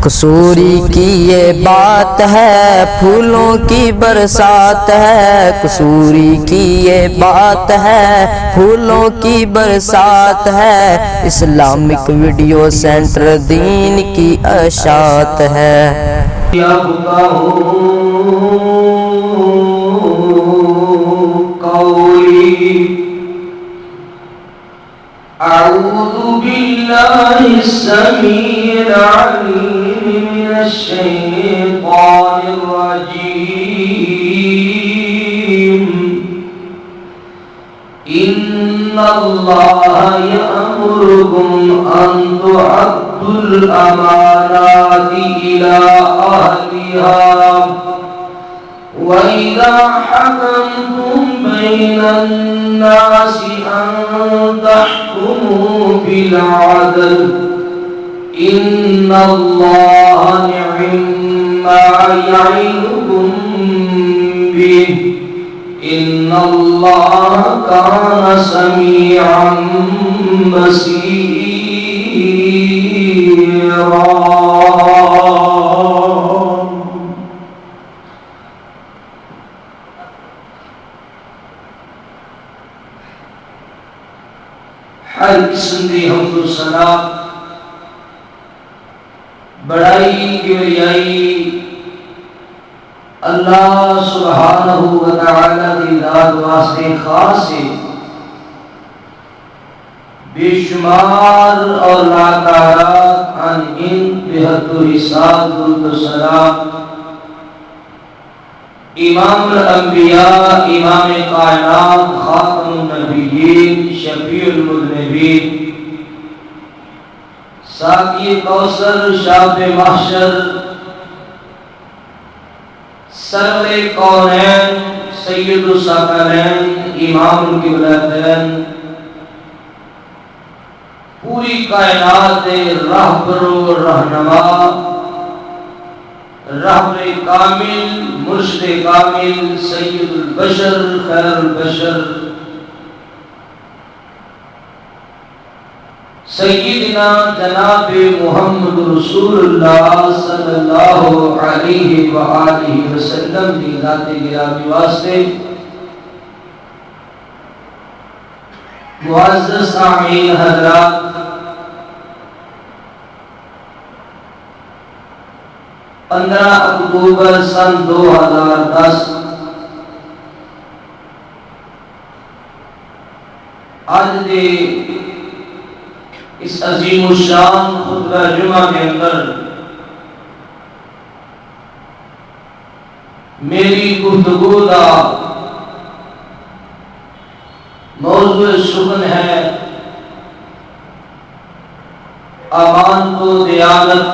قصوری کی یہ بات ہے، پھولوں کی برسات ہے، قصوری کی یہ بات ہے، پھولوں کی برسات ہے، اسلامک ویڈیو سینٹر دین کی اشاعت ہے۔ أعوذ بالله السميع العليم من الشيطان الرجيم إن الله يأمركم أن تؤدوا الأمانات إلى أهلها وإذا حكمتم بين الناس أن تحكموا بالعدل إن الله نعما يعظكم به إن الله كان سميعا بصيرا۔ ہر قسم کی حمد و ثنا بڑائی کبریائی اللہ سبحانہ و تعالی کی ذات واسطے خاص ہے۔ بے شمار اور لاتعداد ان بحد و حساب درود و سلام امام الانبیاء، امام کائنات، خاتم النبیین، شفیع المذنبین، ساقی کوثر، شاب محشر، سرور کونین، سید الثقلین، امام القبلتین، پوری کائنات رہبر و رہنما، رہبر کامل، مرشد کامل، سید البشر، خیر البشر، سیدنا جناب محمد رسول اللہ صلی اللہ علیہ وآلہ وسلم کی ذات گرامی واسطے معزز سامعین حضرات، 15 اکتوبر سن 2010 آج دے اس عظیم الشان خطبہ جمعہ کے اندر میری گفتگو کا موضوع سخن ہے امانت و دیانت،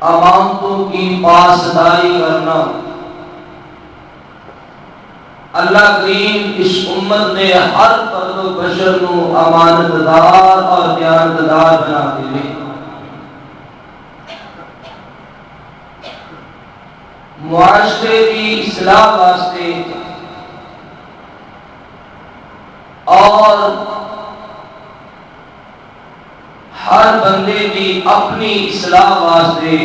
امانتوں کی پاسداری کرنا۔ اللہ کریم اس امت میں ہر فرد و بشر کو امانت دار اور دیانت دار بنا دے۔ معاشرے کی اصلاح واسطے اور ہر بندے کی اپنی اصلاح واسطے،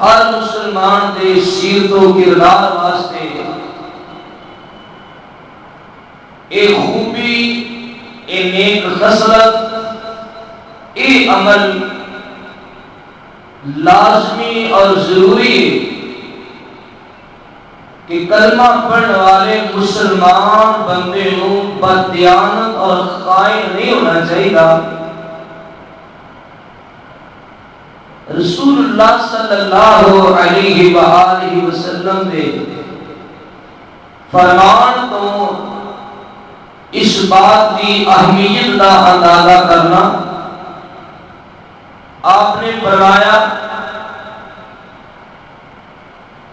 ہر مسلمان دے سیرت و کردار واسطے اے خوبی، اے نیک خصلت، اے عمل لازمی اور ضروری ہے کہ کلمہ پڑھنے والے مسلمان بندے کو بددیانت اور خائن نہیں ہونا چاہیے۔ رسول اللہ صلی اللہ علیہ وآلہ وسلم دے فرمان تو اس بات کی اہمیت کا اندازہ کرنا۔ آپ نے فرمایا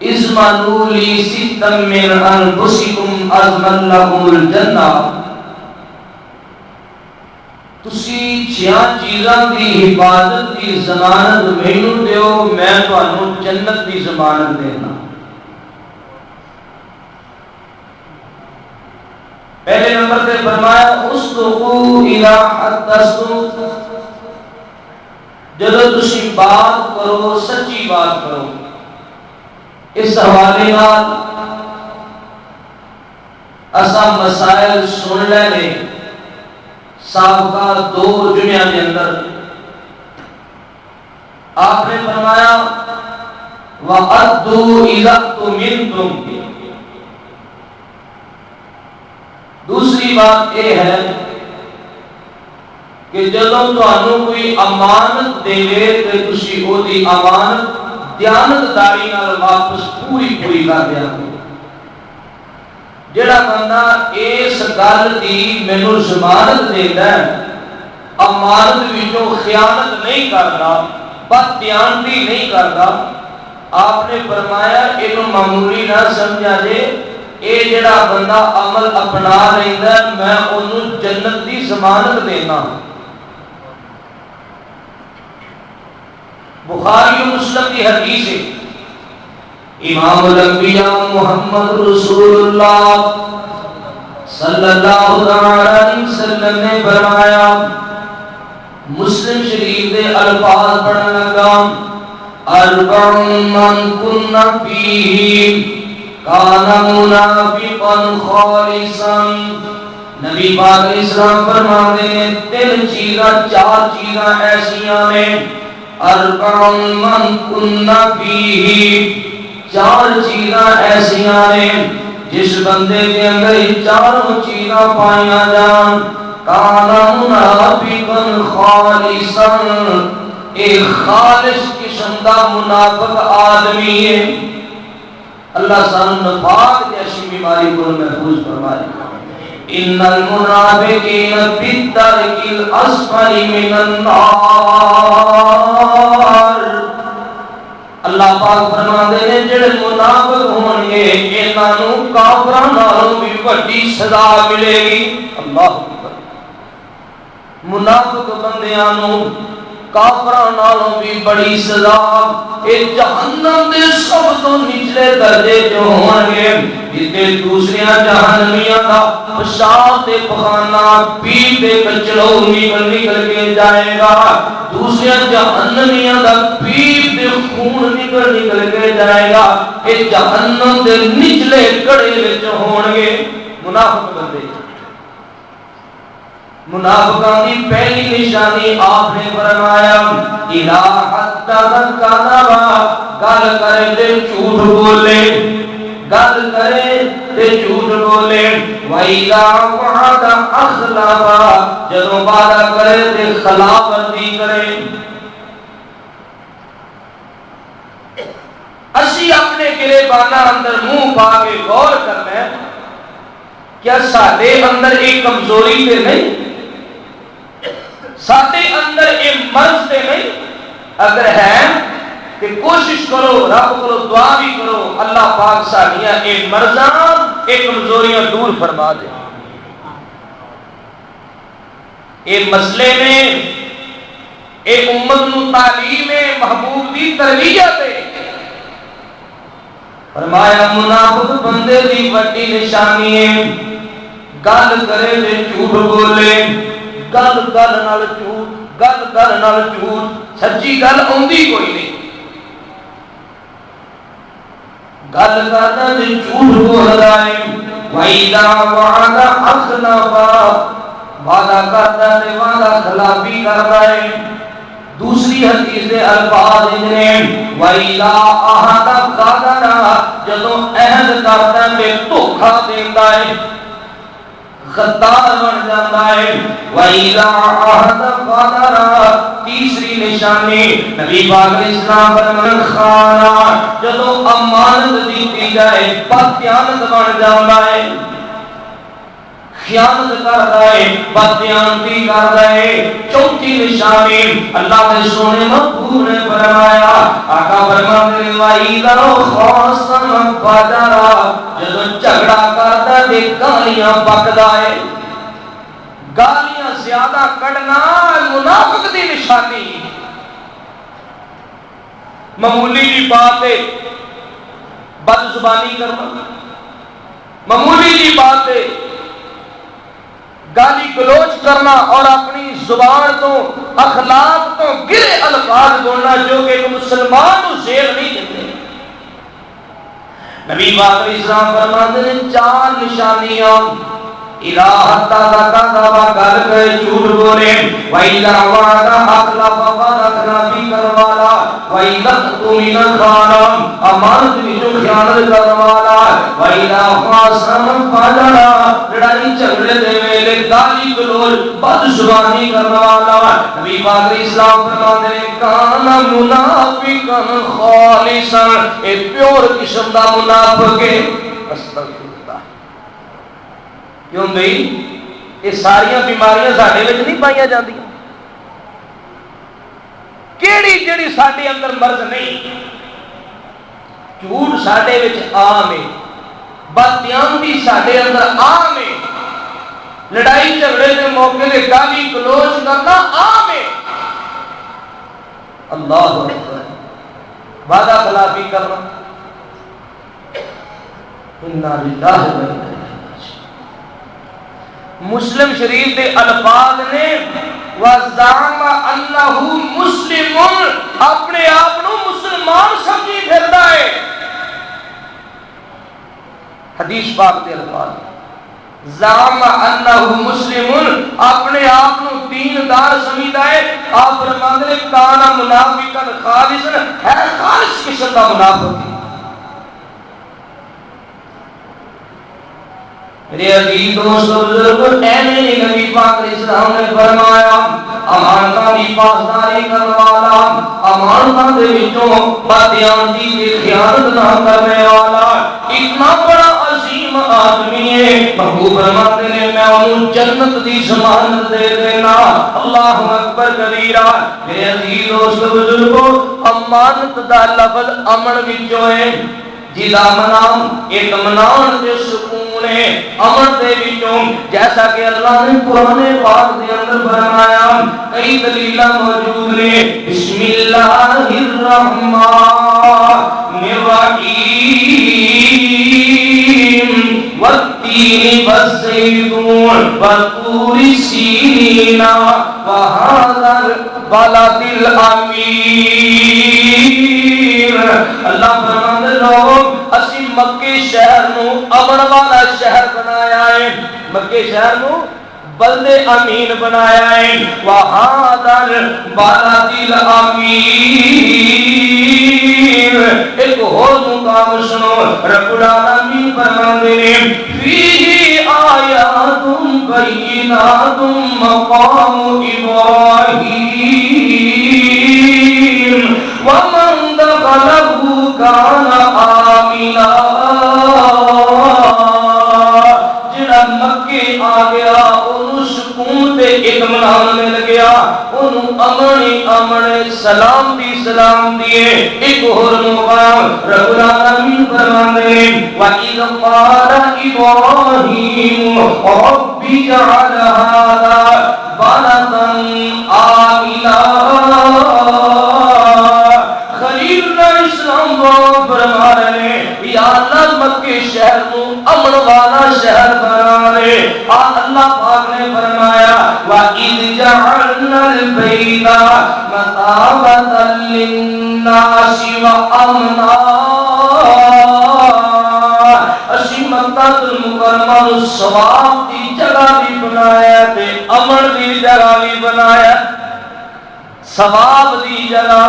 اضمنوا لی ستا من انفسکم اضمن لکم الجنہ، تسی 6 چیزاں دی حفاظت کی ضمانت مینوں دیو، میں تانوں جنت دی ضمانت دینا۔ پہلے نمبر پہ فرمایا اصدقوا اذا حدثتم، جدو تسی بات کرو سچی بات کرو. اس حوالے نال اسا مسائل سن لے نے سابقہ 2 جمعہ کے اندر. آپ نے فرمایا وَأَدُّوا إِذَا اؤْتُمِنْتُمْ. دوسری بات یہ ہے کہ جدوں تانوں کوئی امانت دے تے تسی او دی امانت دیانتداری نال واپس پوری کر دیا. جڑا بندہ اس گل دی مینوں ضمانت دیندا ہے امانت وچوں خیانت نہیں کردا بد دیانتی نہیں کردا آپ نے فرمایا اینوں معمولی نہ سمجھا جے اے جڑا بندہ عمل اپنا لیندا میں اونوں جنت دی ضمانت دینا. بخاری و مسلم کی حدیث ہے. امام الانبیاء محمد رسول اللہ صلی اللہ علیہ وسلم نے فرمایا مسلم شریف دے الفاظ پڑھن لگا اربع من کن فیہ کان منافقا خالصا. نبی پاک علیہ السلام فرماتے ہیں 3 چیزاں 4 چیزاں ایسیاں ہیں اربع من کن فیہ 4 چیزاں ایسیاں ہیں جس بندے کے اندر 4 چیزاں پائیاں جان کانا منافقا خالصا ایک خالص قسم کا منافق آدمی ہے. اللہ سان نفاق جیسی بیماری کو محفوظ فرمائے. ان المنافقین فی الدرک الاسفل من النار. اللہ پاک فرماتے ہیں جڑے منافق ہون گے انہاں نوں کافراں نالوں بھی بڑی سزا ملے گی. اللہ اکبر. منافق بندیاں نوں کافراں نالوں بھی بڑی سزا. اے جہنم دے سب تو نچلے درجے جو ہون گے جتے دوسریاں جہنمیاں دا پیشاب تے پخانہ پی تے کچڑو نکل کے جائے گا. دوسریاں جہنمیاں دا پیپ دے خون نکل کے جائے گا. اے جہنم دے نچلے کڑے وچ ہون گے منافق بندے. منافقان کی پہلی نشانی آپ نے فرمایا اذا حدث کذب. گل کرے تے جھوٹ بولے گل کرے تے جھوٹ بولے. وَإِذَا وَعَدَ أَخْلَفَ. جدوں وعدہ کرے تے خلاف ورزی کرے. اسی اپنے گریبانہ اندر منہ پا کے غور کرنا ہے کیا ساڈے اندر ایک کمزوری تے نہیں ساڈے اندر ایک مرض تے نہیں. اگر ہے کہ کوشش کرو رب کرو دعا بھی کرو اللہ پاک ساڈیاں اے مرضاں اے کمزوریاں دور فرما دے. اے مسئلے میں اے امت نو تعلیم محبوب دی تربیت ہے. فرمایا منافق بندے دی بڑی نشانی ہے گل کرے تے جھوٹ بولے. گل نال جھوٹ گل نال جھوٹ سچی گل اوندی کوئی نہیں. گل کردا تے جھوٹ بولدا ہے. وَإِذَا وَعَدَ أَخْلَفَ. وعدہ کردا تے وعدہ خلافی کردا ہے. دوسری حدیث دے الفاظ ہیں وَإِذَا عَهَدَ غَدَرَ. جدوں عہد کردا تے دھوکا دیندا ہے غدار بن جاتا ہے. وَإِذَا عَهَدَ غَدَرَ. تیسری نشانی نبی پاک علیہ السلام فرماتے خانہ. جدوں امانت دیتی جائے بددیانت بن جاتا ہے. خیانت کرتا ہے بددیانتی کرتا ہے. چوتھی نشانی اللہ کے سونے محبوب نے فرمایا آقا فرماتے ہیں وَإِذَا خَاصَمَ فَجَرَ. جدوں جھگڑا کرتا ہے گالیاں بکدا ہے. گالیاں زیادہ کڈنا منافق دی نشانی. معمولی جی بات ہے بد زبانی کرنا. معمولی جی بات ہے گالی گلوچ کرنا اور اپنی زبان تو اخلاق تو گرے الفاظ الفاظ بولنا جو کہ ایک مسلمان کو زیر نہیں دیتے. نبی پاک علیہ السلام فرماتے ہیں 4 نشانیاں الہ تذکروا کر کے جھوٹ بولے وَإِذَا وَعَدَ أَخْلَفَ وَعَدَ نبی کروالا وَإِذَا اؤْتُمِنَ خَانَ امانت وچوں خیانت کروالا وَإِذَا خَاصَمَ فَجَرَ لڑائی جھگڑے دے ویلے گالی گلوچ بد زبانی کروالا. نبی پاک علیہ السلام فرماتے ہیں کان منافقا خالصا اے پیور قسم دا منافق ہے. استغفر کیوں بھئی یہ ساری بیماریاں ساڈے وچ نہیں پائیاں جاندیاں؟ کیڑی جڑی ساڈے اندر مرض نہیں؟ جھوٹ ساڈے وچ عام ہے، بددیانتی ساڈے اندر عام ہے، لڑائی جھگڑے کے موقع تے گالی گلوچ کرنا عام ہے. اللہ اکبر. وعدہ خلافی کرنا انا للہ و انا الیہ. مسلم شریف کے الفاظ نے وَزَعَمَ أَنَّهُ مُسْلِمٌ اپنے آپ کو مسلمان سمجھی پھردا ہے. حدیث پاک کے الفاظ زعم انه مسلم اپنے آپ کو دیندار سمجھدا ہے. آپ فرماتے ہیں کان منافقا خالصا ہے خالص قسم کا منافق. میرے عزیز دوستو بزرگو اینے نبی پاک علیہ السلام نے فرمایا امانتاں دی پاسداری کرنے والا امانتاں دے وچوں بددیانتی دی خیانت نہ کرنے والا اتنا بڑا عظیم آدمی ہے. محبوب فرماتے ہیں میں انہوں جنت دی ضمانت دے دینا. اللہ اکبر کبیرہ. میرے عزیز دوستو بزرگو امانت دا لفظ امن وچوں ہے جدا منام ایک منان دے سکون ہے امن دے وچوں جیسا کہ اللہ نے قرآن پاک دے اندر فرمایا کئی دلیلاں موجود ہیں. بسم اللہ الرحمن الرحیم والتین والزیتون والطور سینین وہذا البلد الامین. اللہ فرماتے لوگ اسی مکے شہر نو امن والا شہر بنایا ہے. مکے شہر نو بلد امین بنایا ہے. وہذا البلد الامین. ایک اور مقام سنو رب العالمین فرماتے ہیں فیہ آیات بینات مقام ابراہیم ومن دخلہ کان آمنا. جڑا مکے آ گیا انہوں سکون تے اطمینان مل گیا انہوں امن امن سلام دی سلام دیے. ایک اور مقام رب العالمین فرماتے ہیں وَإِذْ قَالَ إِبْرَاهِيمُ رَبِّ اجْعَلْ هَٰذَا بَلَدًا آمِنًا. خلیل اسلام فرما رہے ہیں یا اللہ مکے شہر کو امن والا شہر بنا رہے. اللہ پاک نے فرمایا وَإِذْ جَعَلْنَا الْبَيْتَ مَثَابَةً لِلنَّاسِ وَأَمْنًا. اسی مکہ المکرمہ ثواب دی جگہ بھی بنایا تے امن دی جگہ بھی بنایا. ثواب دی جگہ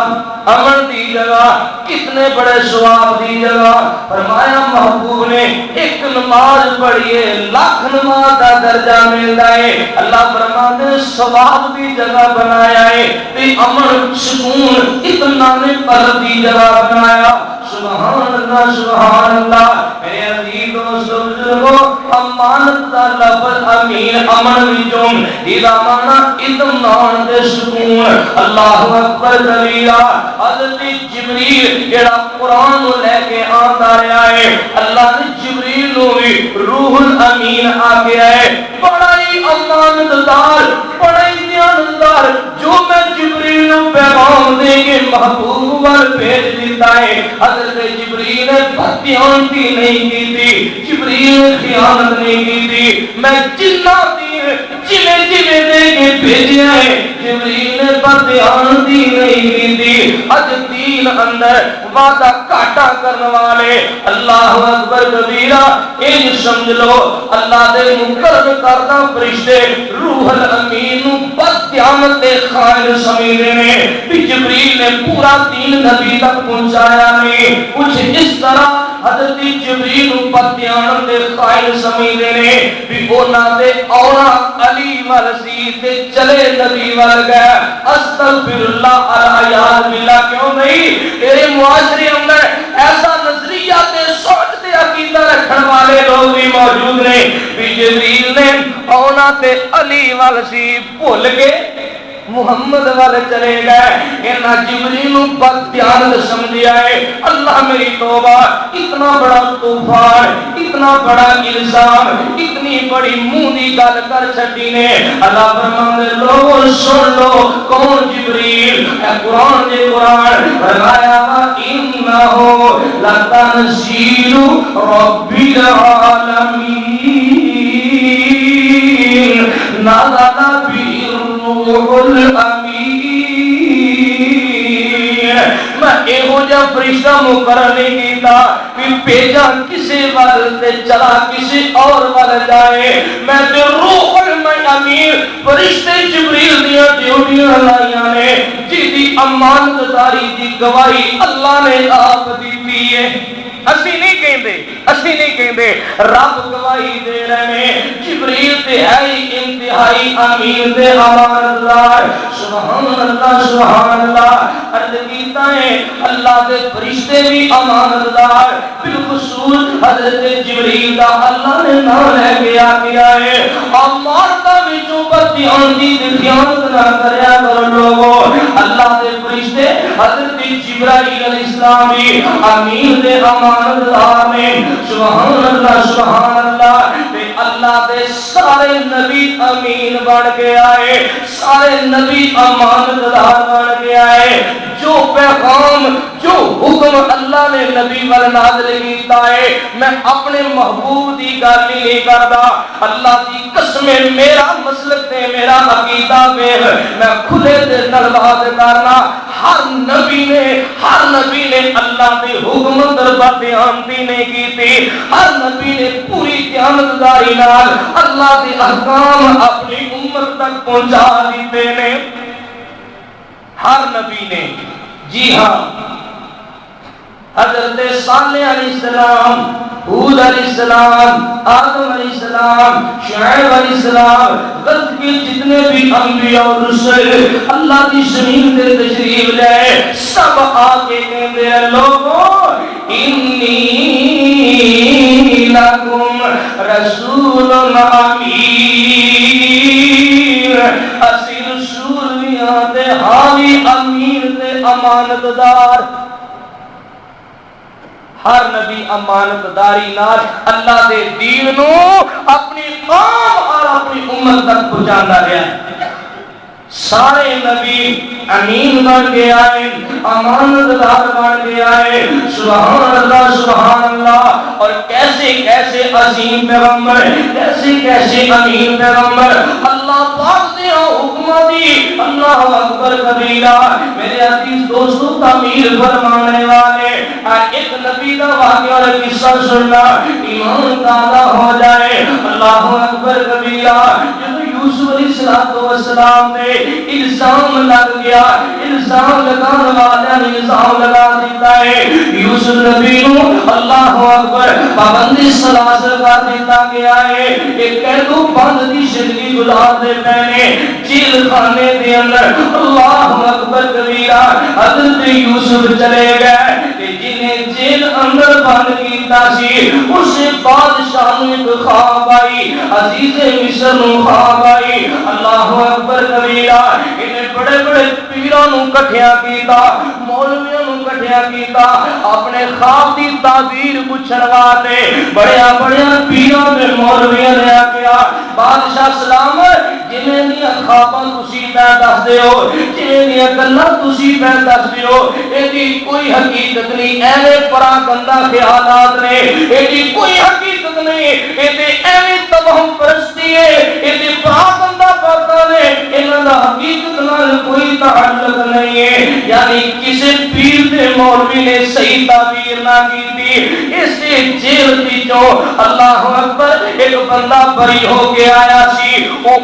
امن دی جگہ کتنے بڑے ثواب دی جگہ. فرمایا محبوب نے ایک نماز پڑھیے لاکھ نماز کا درجہ ملتا ہے. اللہ فرماتے ہیں ثواب دی جگہ بنایا ہے تے امن سکون اطمینان قلب دی جگہ بنایا. سبحان اللہ سبحان اللہ. میرے عزیز دوستو بزرگو امانت دا لفظ امین امن وچوں اذا معنی اطمینان دے سکون. اللہ اکبر کبیرہ. حضرت جبریل جڑا قرآن نو لے کے آندا رہا ہے اللہ نے جبریل نو بھی روح الامین آ گیا ہے. بڑا ہی امانت دار بڑا ہی دیانتدار جو میں جبریل نو پیغام دے کے محبوب پر بھیج دیتا ہے. حضرت جبریل نے بددیانتی نہیں کی تھی جبریل نے خیانت نہیں کی تھی. میں جنہ دی جویں جویں دے کے بھیجیا ہے جبریل نے پر دھیان دی نہیں دی اج دین اندر وعدہ کاٹا کرنے والے اللہ اکبر کبیرہ ان سمجھ لو اللہ دے مقرر کردہ فرشتے روح الامین بد قیامت دے خائن سمیدے نے بھی جبریل نے پورا دین نبی تک پہنچایا نہیں کچھ اس طرح حضرت جبریل پر دیانت دے قائل سمیدے نے بھی اونا دے اورا علی ورسی تے چلے نبی ور گئے استغفر اللہ العیاذ باللہ کیوں نہیں تیرے معاشرے اندر ایسا نظریہ تے سوچ تے عقیدہ رکھن والے لوگ بھی موجود نے بھی جبریل نے اونا تے علی ورسی بھول کے محمد والے چلے گئے انہا جبریل پر دیانت سمجھیا ہے اللہ میری توبہ اتنا بڑا طوفان اتنا بڑا الزام اتنی بڑی مودی گل کر چھٹی نے اللہ فرماندے لوگوں سن لو کون جبریل اے قرآن دے قرآن فرمایا انہو لتنزیل رب العالمین نزل به الروح الامین میں ایہو جا فرشتہ مقرر نہیں کیتا کہ بھیجا کسی وال تے چلا کسی اور وال جائے میں تے روح الامین فرشتے جبریل دیا ڈیوٹیاں لائیاں نے جی دی امانت داری دی گواہی اللہ نے آپ دی ہے اسی نہیں کہندے رب گواہی دے رہے ہیں جبریل تے ہے انتہائی امین تے امانت دار سبحان اللہ عرض کیتا ہے اللہ دے فرشتے بھی امانت دار بالخصوص حضرت جبریل دا اللہ نے نام لے گیا ہے امانتاں وچوں بدی آندی تے خیانت نہ کریا کرو لوگو اللہ دے فرشتے حضرت جبرائیل علیہ السلام بھی امین دے امانت دار نے سبحان اللہ تے اللہ دے سارے نبی امین بن کے آئے سارے نبی امانت دار بن کے آئے جو پیغام جو حکم اللہ نے نبی وال نازل کیتا ہے میں اپنے محبوب دی گل نہیں کردا اللہ دی قسم میرا مسلک تے میرا عقیدہ میں کھلے دل نال بات کرنا ہر نبی نے اللہ دے حکم در پر دیانتی نہیں کیتی ہر نبی نے پوری دیانتداری نال اللہ دے احکام اپنی امت تک پہنچا دیتے نے ہر نبی نے جی ہاں حضرت صالح علیہ السلام حود علیہ السلام آدم علیہ السلام شعیب علیہ السلام غلط کے جتنے بھی انبیاء اور رسول اللہ کی زمین دے تشریف لے سب آگے کہندے ہیں لوگوں انی لکم رسول امین اسی رسول میاں دے حاوی امین دے امانت دار ہر نبی امانت داری نال اللہ دے دین نو اپنی قوم اور اپنی امت تک پہنچانا رہا ہے سارے نبی امین بن کے آئے امانت دار بن کے آئے سبحان اللہ اور کیسے کیسے عظیم پیغمبر کیسے امین پیغمبر اللہ پاک دے حکمہ دی اللہ اکبر کبیرہ میرے عزیز دوستو تعمیر فرمانے والے ایک نبی کا واقعہ اور قصہ سننا ایمان تازہ ہو جائے اللہ اکبر کبیرہ یوسف علیہ السلام نے الزام لگ گیا الزام لگانے والا نے الزام لگا دیتا ہے یوسف نبی کو اللہ اکبر پابندی سلاسل کر دیتا گیا ہے ایک قیدو بند دی زندگی گزار دے پہنے جیل خانے دے اندر اللہ اکبر کبیرہ حضرت یوسف چلے گئے جنہیں جیل اندر بند کیتا سی اسے بادشاہ نے خواب آئی عزیز مصر نو خواب آئی اللہ اکبر کبیرہ انہیں بڑے بڑے پیروں نو کٹھیا کیتا مولویوں نو کٹھیا کیتا اپنے خواب دی تعبیر پوچھن واسطے بڑیا پیروں نے مولویوں نے آکھیا بادشاہ سلام جنہیں دیا خواباں تسی پہ دس دیو جنہیں دیا گلاں تسی پہ دس دیو ایدی کوئی حقیقت نہیں ایویں پراگندہ خیالات نے ایدی کوئی حقیقت نہیں ایدی ایویں توہم پرستی ہے، یہ پاک بندہ پاکا نے انہاں دا حقیقت نال کوئی تعلق نہیں ہے، یعنی کسی پیر دے مولوی نے صحیح تعبیر نہ کی تھی۔ اس جیل دی جو اللہ اکبر ایک بندہ بری ہو کے آیا سی، او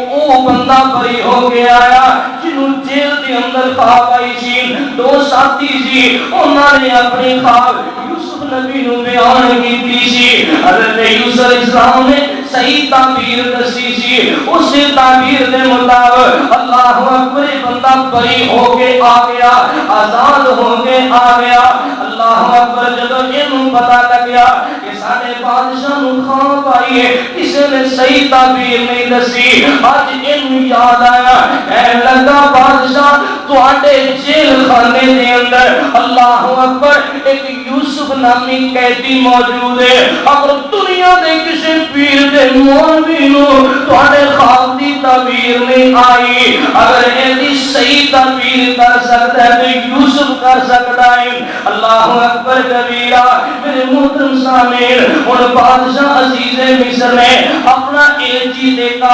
بندہ بری ہو کے آیا جنہوں جیل دے اندر خواب آئی سی، دو ساتھی سی، انہاں نے اپنی خواب یوسف نبی نو بیان کی سی، حضرت یوسف علیہ السلام نے صحیح تعبیر دسی سی، اس تعبیر دے مطابق اللہ اکبر بندہ بری ہو کے آ گیا، آزاد ہو کے آ گیا۔ اللہ اکبر جب انہوں پتا لگ گیا کہ سارے بادشاہ نو خواب آئی ہے، کسی نے صحیح تعبیر نہیں دسی، آج انہوں یاد آیا اے لگا بادشاہ تواڈے جیل خانے دے اندر اللہ اکبر ایک یوسف نامی قیدی موجود ہے، اگر دنیا دے کسی پیر دے مولوی نو تواڈے خواب دی تعبیر نہیں آئی، اگر ایسی صحیح تعبیر کر سکتا ہے تو یوسف کر سکتا ہے۔ اللہ اکبر کبیرہ۔ میرے محترم سامعین، اور بادشاہ عزیز مصر نے اپنا ایلچی دے کر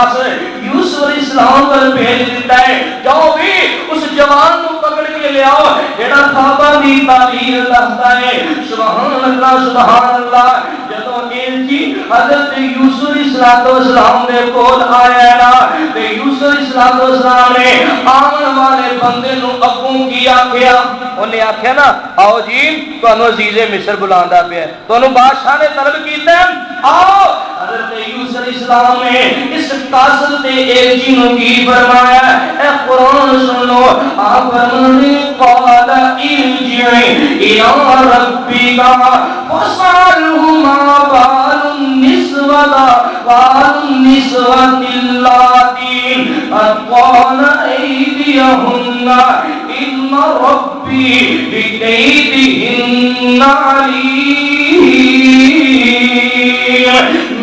یوسف علیہ السلام پر بھیج دیتا ہے، جاؤ بھی اس جوان کو پکڑ کے لے آؤ جڑا خواباں دی تعبیر دستا ہے۔ سبحان اللہ سبحان اللہ۔ جدوں ایلچی حضرت یوسف علیہ السلام نے کول آیا نا تے یوسف علیہ السلام نے آمن والے بندے نو اگوں کی آکھیا، انہیں آکھیا نا آؤ جی تانوں عزیز مصر بلاندا پیا ہے، تانوں بادشاہ نے طلب کیتا ہے، آؤ۔ حضرت یوسف علیہ السلام نے اس قاصد تے ایلچی نو کی فرمایا، اے قرآن سن لو، آپ فرمانے قال ارجع الی ربک فاسألہ ما بال النسوة اللاتي قطعن أيديهن إن ربي بكيدهن عليم۔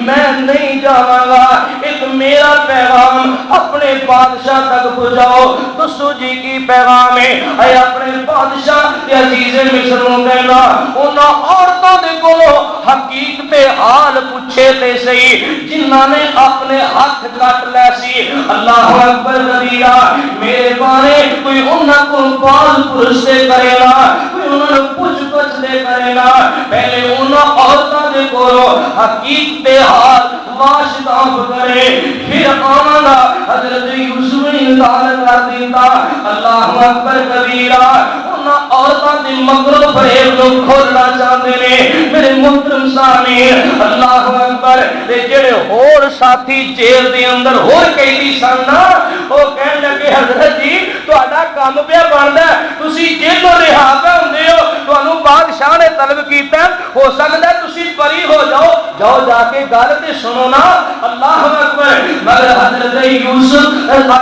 میں نہیں جانا گا، ایک میرا پیغام اپنے بادشاہ تک پہنچاؤ۔ دسو جی کی پیغام ہے، اے اپنے بادشاہ تے عزیز مصر نو کہنا انہاں عورتاں دے کولو حقیقت حال پوچھے تے صحیح جنہاں نے اپنے ہاتھ کٹ لے سی۔ اللہ اکبر کبیرہ۔ میرے بارے کوئی انہاں کو بال پرستے کرے گا، کوئی انہاں کو پوچھ پچھ دے کرے گا، پہلے انہاں عورتاں دے کولو حقیقت حال واشتاب کرے، پھر آمدہ حضرت یوسف نے انتظار کر دیتا۔ اللہ اکبر کبیرہ۔ انہاں عورتاں دی مکر و فریب نو کھولنا چاہتے ہیں۔ میرے محترم سامعین، اللہ اکبر۔ تے جڑے ہور ساتھی جیل دے اندر ہور قیدی سن نا، او کہن لگے حضرت جی تہاڈا کام پیا بندا ہے، تسی جیلوں رہا پے ہوندے ہو، تانوں بادشاہ نے طلب کیتا ہے، ہو سکدا ہے تسی بری ہو جاؤ، جاؤ جا کے گل تے سنو نا۔ اللہ اکبر۔ مگر حضرت یوسف علیہ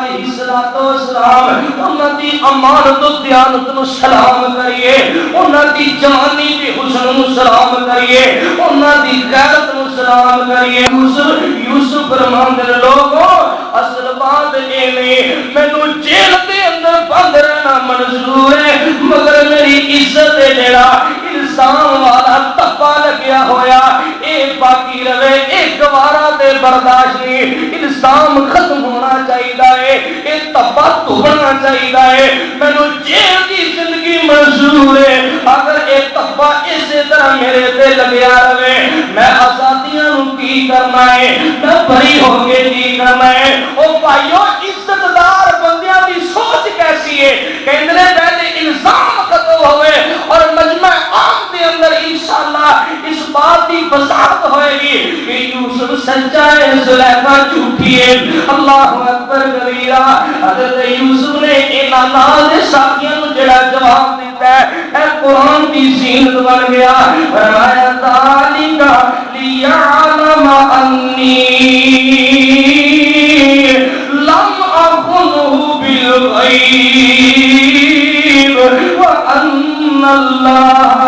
السلام انہاں دی امانت و دیانت نو سلام کریے، انہاں دی جوانی تے حسن نو سلام کریے، انہاں دی غیرت نو سلام کریے۔ یوسف فرماندے لوگو اصل بات اے نہیں مینوں جیل دے اندر بند رہنا منظور ہے، مگر میری عزت ہے جڑا الزام والا تپا لگیا ہویا اے باقی رہے، ایک گوارا دے برداشت نہیں، الزام ختم ہونا چاہیے، اے تپا دھونا چاہیے۔ مینوں جیل کی زندگی منظور ہے، اگر اے تپا اسی طرح میرے تے لگیا رہے، میں آزادیاں نو کی کرنا ہے، میں بری ہو کے کی کرنا ہے۔ او بھائیو عزت دار بندیاں دی سوچ کیسی ہے؟ کہندے نے پہلے الزام ختم ہوئے اور مجمع عام دے اندر انشاءاللہ اس بات کی وضاحت ہوئے گی کہ یوسف سچا ہے، زلیخا جھوٹی ہے۔ اللہ اکبر کبیرہ۔ حضرت یوسف نے انہاں نال ساتھیاں نو جڑا جواب دیتا ہے اے قرآن کی زینت بن گیا۔ فرمایا ذالک لیعلم انی لم اخنہ بالغیب وان اللہ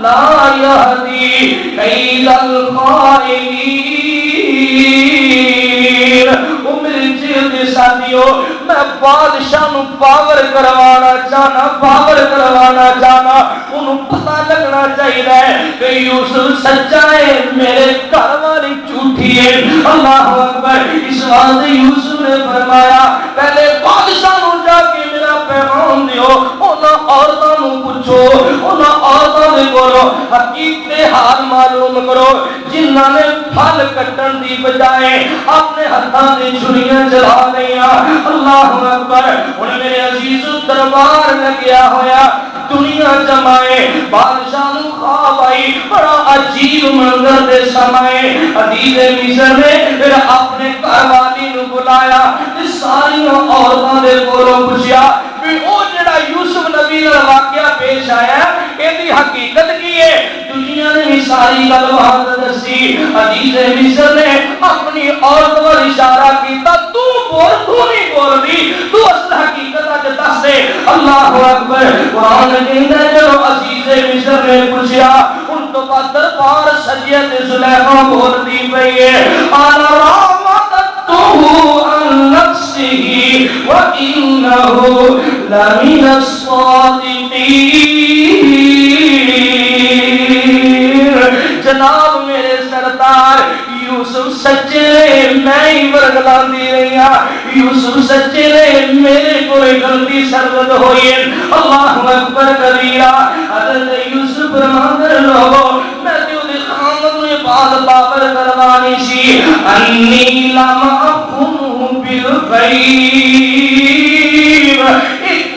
لا یہدی کید الخائنین۔ او میرے جیل دے ساتھیو، میں بادشاہ نو پاور کروانا چاہنا، انہوں پتہ لگنا چاہیے کہ یوسف سچا ہے، میرے گھر والی جھوٹی ہے۔ اللہ واسطے یوسف نے فرمایا پہلے بادشاہ نو جا کے میرا پیغام دیو، انہاں عورتاں نو پوچھو، انہاں عورتاں دے کولوں حقیقت حال معلوم کرو جنہاں نے پھل کٹن دی بجائے اپنے ہاتھاں تے چھریاں چلا لیا۔ اللہ اکبر۔ ہن میرے عزیز دربار لگیا ہویا دنیا جمائے، بادشاہ نو خواب آئی، بڑا عجیب منظر دے سمائے۔ عزیز مصر نے پھر اپنے گھر والی نو بلایا، ساری عورتاں دے کولوں پوچھیا کہ او جڑا یوسف نبی دا واقعہ پیش آیا ایدی حقیقت کی ہے؟ دنیا نے بھی ساری گل بات دسی۔ عزیز مصر نے اپنی عورت پر اشارہ کیتا، تو بول، تو نہیں بول دی، تو اصل حقیقت اج دس دے۔ اللہ اکبر۔ قرآن کہندا ہے جدوں عزیز مصر نے پوچھیا ان تو بعد دربار سجیہ تے زلیخا بول دی پئی ہے، انا راودتہ عن نفسہ وانہ لمن الصادقین۔ جناب میرے سردار یوسف سچے میں ہی ورگلاندی رہی ہاں، یوسف سچے نے میرے کوئی غلطی سرزد ہوئی ہے۔ اللہ اکبر کبیرہ۔ حضرت یوسف فرماندے لوگو میں دیو دی خامد نے بعد بابر کروانی سی، انی لم اخنہ بالغیب۔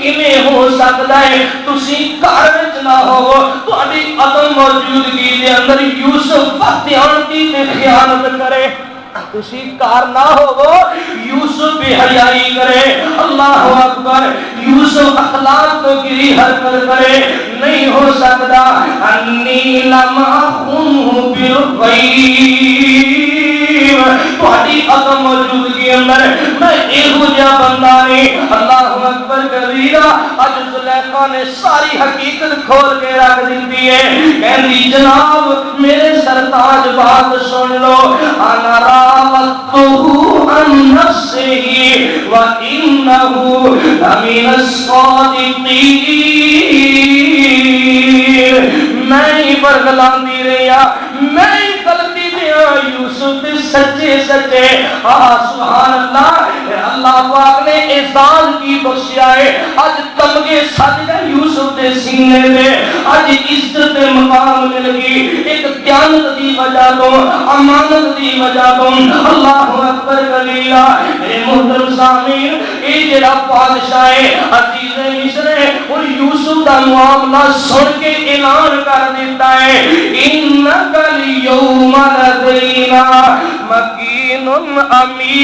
کیویں ہو سکتا ہے تسی گھر وچ نہ ہو، تہاڈی عدم موجودگی دے اندر یوسف بدیانتی تے خیانت کرے، تسی گھر نہ ہو یوسف بے حیائی کرے۔ اللہ اکبر۔ یوسف اخلاق تو گری حرکت کرے، نہیں ہو سکتا۔ انی لم اخنہ بالغیب، تہاڈی عدم موجودگی اندر میں ایہو جہا بندہ نہیں۔ اللہ اکبر کبیرہ۔ اج زلیخا نے ساری حقیقت کھول کے رکھ دیتی ہے، کہندی جناب میرے سرتاج بات سن لو، انا راودتہ عن نفسہ وانہ لمن الصادقین۔ میں ہی برگلاندی رہیا، میں ہی غلطی دیا، یوسف سچے سچے۔ سبحان اللہ۔ اللہ پاک نے احسان کی بخشیا ہے، اج تمغے سج گئے یوسف دے سینے میں، اج عزت مقام مل گئی ایک دیانت دی وجہ تو، امانت دی وجہ تو۔ اللہ اکبر کبیرہ۔ میرے محترم سامعین، اے جڑا بادشاہ ہے عزیز مصر ہے اور یوسف دا معاملہ سن کے اعلان کر دیتا ہے، انک الیوم لدینا مکین امین۔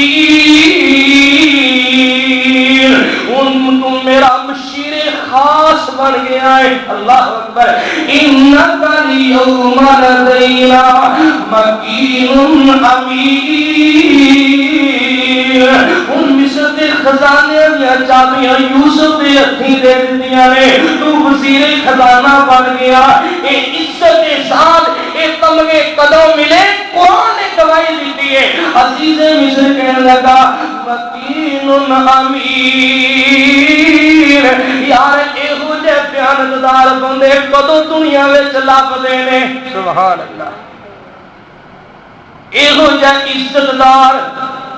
تم میرا مشیر خاص بن گیا ہے۔ اللہ اکبر۔ انک الیوم لدینا مکین امین۔ ان مصر دے خزانے دیا چابیاں یوسف دے ہتھیں دے دتیاں نے، تو وزیر خزانہ بن گیا۔ اے عزت احسان، اے تمغے کدوں ملے؟ قرآن نے گواہی دیتی ہے۔ عزیز مصر کہنے لگا مکین امین۔ یار ایہو جے بیانتدار بندے کدوں دنیا وچ لبدے نے؟ سبحان اللہ۔ ایہو جے عزتدار،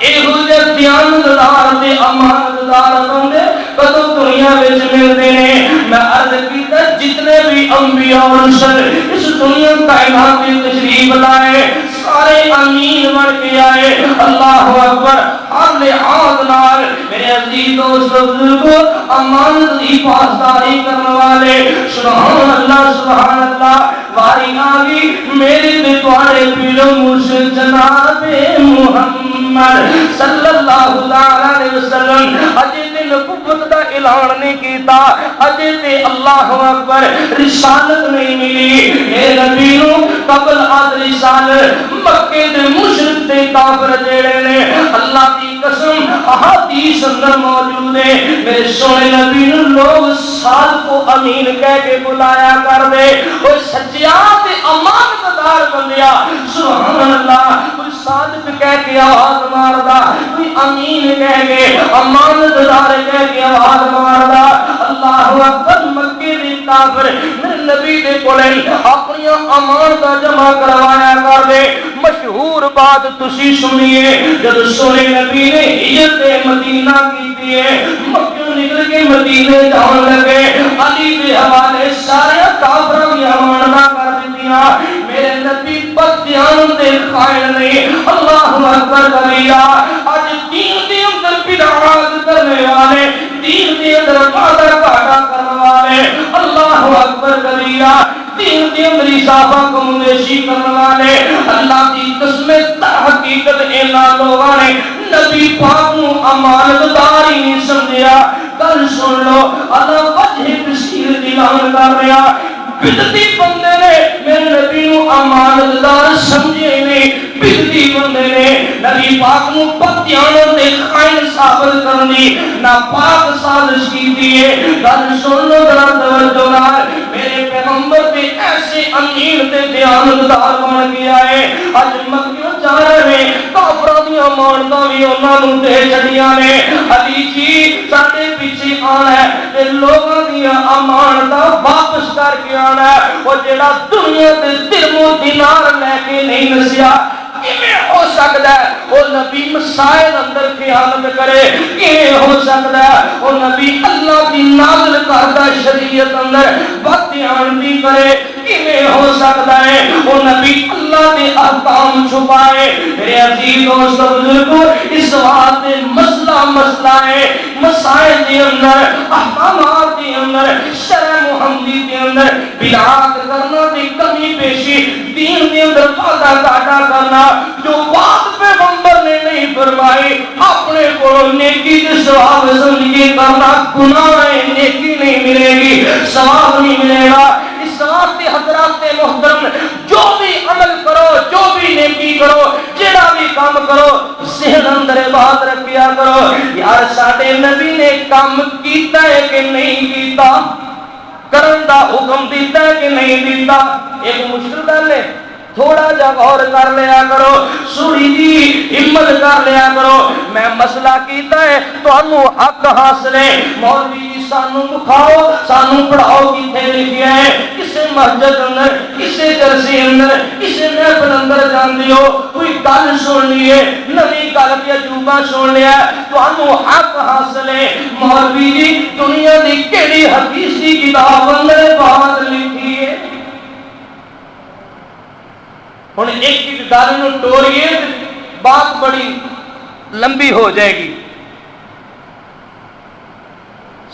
ایہو جے دیانتدار تے امانتدار بندے کدوں دنیا وچ ملدے نے؟ میں عرض کیتا جتنے بھی انبیاء اور رسل اس دنیا کائنات میں تشریف لائے سارے امین بن کے آئے۔ اللہ اکبر۔ ہر لحاظ نال میرے عزیز دوست بزرگو امانت کی پاسداری کرنے والے، سبحان اللہ سبحان اللہ۔ باری آگی میرے تمہارے پیرو مرشد جناب محمد صلی اللہ علیہ وسلم اجے تے نبوت دا اعلان نہیں کیتا، اجے تے اللہ اکبر رسالت نہیں ملی۔ اے نبی نو قبل از رسالت مکے دے مشرک تے کافر جڑے نے اللہ دی قسم احادیث اندر موجود ہے، میرے سونے نبی نو لوگ صادق و امین کہہ کے بلایا کر دے۔ او سچیا تے امانتدار بندیا، سبحان اللہ۔ کوئی صادق کہہ کے آواز ماردا، کوئی امین کہہ کے، امانتدار کہہ کے آواز ماردا۔ اللہ اکبر۔ مکے دے کافر میرے نبی دے کولے اپنی امانت جمع کروایا کر دے، مشہور بات تسی سنیے، جب سونے نبی نے ہجرت مدینہ کی ہے، مکہ نکل کے مدینے جان لگے، علی کے حوالے سارے کافروں کی امانت کر دیا، میرے نبی بدیان دے قائل نہیں، اللہ اکبر کبیرہ۔ آج دین دے اندر بدعات کرنے والے، دین دے اندر وعدہ گھاٹا کرنے والے، اللہ اکبر کبیرہ، دین دے اندر اضافہ کمویشی کرنے والے، اللہ کی قسم تحقیقت انہاں لوگوں نے نبی پاک نو امانت دار ہی نہیں سمجھیا۔ گل سن لو، اللہ وجہ بصیر اعلان کر رہا، بدعتی بندے نے میرے نبی نو امانت دار سمجھے نہیں، بدعتی بندے نے نبی پاک نو بدیانت دے خائن ثابت کرنی ناپاک سازش کی دیئے۔ گل سن لو ذرا توجہ نال، میرے پیغمبر پہ ایسے امین تے دیانت دار بن گیا ہے، اج مکیوں جا رہے ہیں کافروں دی امانتاں بھی انہاں نوں دے چھڈیاں نے۔ علی جی ساڈے پیچھے آنا ہے تے لوگاں دی امانتاں واپس کر کے آنا ہے، او جڑا دنیا تے درم و دینار لے کے نہیں نسیا، کیویں ہو سکتا ہے وہ نبی مسائل اندر خیانت کرے؟ کیویں ہو سکتا ہے وہ نبی اللہ کی نازل کردہ شریعت اندر بددیانتی کرے؟ کیویں ہو سکتا ہے وہ نبی اللہ کے احکام چھپائے؟ میرے عزیز دوست بزرگو، اس بات مسئلہ ہے، مسائل کے اندر، احکامات کے اندر، شرع محمدی کے اندر بدعات کرنا دی کمی پیشی، دین کے اندر وعدہ گھاٹا کرنا، جو بات پیغمبر نے نہیں فرمائی اپنے کو نیکی کے ثواب سمجھ کے کرنا گناہ ہے، نیکی نہیں ملے گی، ثواب نہیں ملے گا۔ اس واسطے حضرات محترم، جو بھی عمل کرو، جو بھی نیکی کرو، جڑا بھی کام کرو، ذہن اندر بات رکھیا کرو، یار ساڈے نبی نے کام کیتا ہے کہ نہیں کیتا، کرن دا حکم دیتا ہے کہ نہیں دیتا؟ ایک مشکل گل ہے، تھوڑا جا غور کر لیا کرو، سوڑی دی ہمت کر لیا کرو۔ میں مسئلہ کیتا ہے تو انو حق حاصل ہے، مولوی جی سانو دکھاؤ، سانو پڑھاؤ کتنے لکھیا ہے، کسے مسجد اندر، کسے جلسے اندر، کسے محفل اندر جاندے ہو، کوئی گل سن لیے، نویں گل کے عجوبہ سن لیا، تو انو حق حاصل ہے۔ مولوی جی دنیا دی کیڑی حدیث دی کتاب اندر بات لکھی ہے؟ ہن ایک گل نو ٹوریے بات بڑی لمبی ہو جائے گی،